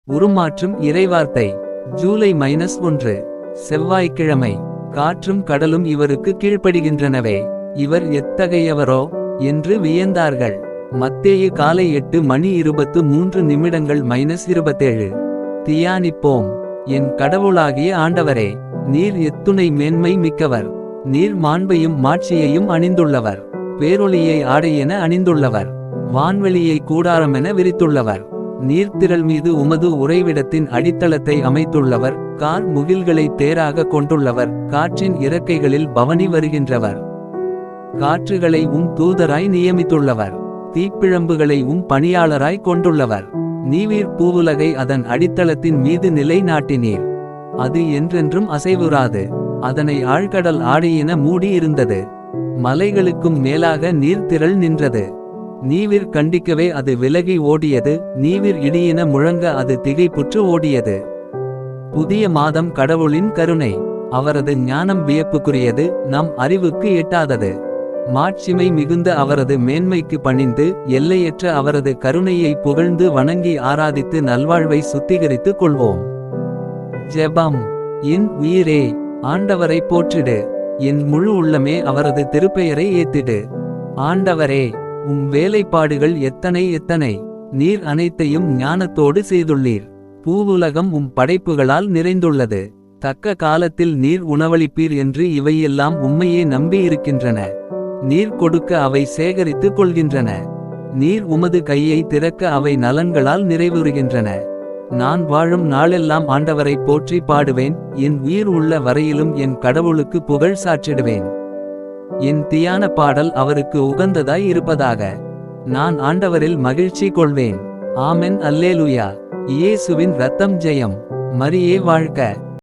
உருமாற்றும் இறைவார்த்தை. ஜூலை -1 செவ்வாய்க்கிழமை. காற்றும் கடலும் இவருக்கு கீழ்ப்படிகின்றனவே. இவர் எத்தகையவரோ என்று வியந்தார்கள். மத்தேயு காலை 8:23 -27. தியானிப்போம். என் கடவுளாகிய ஆண்டவரே, நீர் எத்துணை மேன்மை மிக்கவர். நீர் மாண்பையும் மாட்சியையும் அணிந்துள்ளவர். பேரொளியை ஆடையென அணிந்துள்ளவர். வான்வெளியை கூடாரமென விரித்துள்ளவர். நீர்த்திரள் மீது உமது உறைவிடத்தின் அடித்தளத்தை அமைத்துள்ளவர். கார் முகில்களை தேராக கொண்டுள்ளவர். காற்றின் இறக்கைகளில் பவனி வருகின்றவர். காற்றுகளை தூதராய் நியமித்துள்ளவர். தீப்பிழம்புகளை பணியாளராய் கொண்டுள்ளவர். நீவீர் பூவுலகை அதன் அடித்தளத்தின் மீது நிலை நாட்டினீர். அது என்றென்றும் அசைவுறாது. அதனை ஆழ்கடல் ஆடையென மூடி இருந்தது. மலைகளுக்கும் மேலாக நீர்த்திரள் நின்றது. நீவிர் கண்டிக்கவே அது விலகி ஓடியது. நீவிர் இடியென முழங்க அது திகைப்புற்று ஓடியது. புதிய மாதம் கடவுளின் கருணை. அவரது ஞானம் வியப்புக்குரியது, நம் அறிவுக்கு எட்டாதது. மாட்சிமை மிகுந்த அவரது மேன்மைக்கு பணிந்து, எல்லையற்ற அவரது கருணையை புகழ்ந்து வணங்கி ஆராதித்து நல்வாழ்வை சுத்திகரித்துக் கொள்வோம். ஜெபம். என் உயிரே, ஆண்டவரை போற்றிடு. என் முழு உள்ளமே அவரது திருப்பெயரை ஏத்திடு. ஆண்டவரே, வேலைப்பாடுகள் எத்தனை எத்தனை. நீர் அனைத்தையும் ஞானத்தோடு செய்துள்ளீர். பூவுலகம் படைப்புகளால் நிறைந்துள்ளது. தக்க காலத்தில் நீர் உணவளிப்பீர் என்று இவையெல்லாம் உம்மையே நம்பியிருக்கின்றன. நீர் கொடுக்க அவை சேகரித்துக் கொள்கின்றன. நீர் உமது கையை திறக்க அவை நலன்களால் நிறைவுறுகின்றன. நான் வாழும் நாளெல்லாம் ஆண்டவரை போற்றி பாடுவேன். என் உயிர் உள்ள வரையிலும் என் கடவுளுக்கு புகழ் சாற்றிடுவேன். என் தியான பாடல் அவருக்கு உகந்ததாய் இருப்பதாக. நான் ஆண்டவரில் மகிழ்ச்சி கொள்வேன். ஆமென். அல்லேலுயா. இயேசுவின் இரத்தம் ஜெயம். மரியே வாழ்க.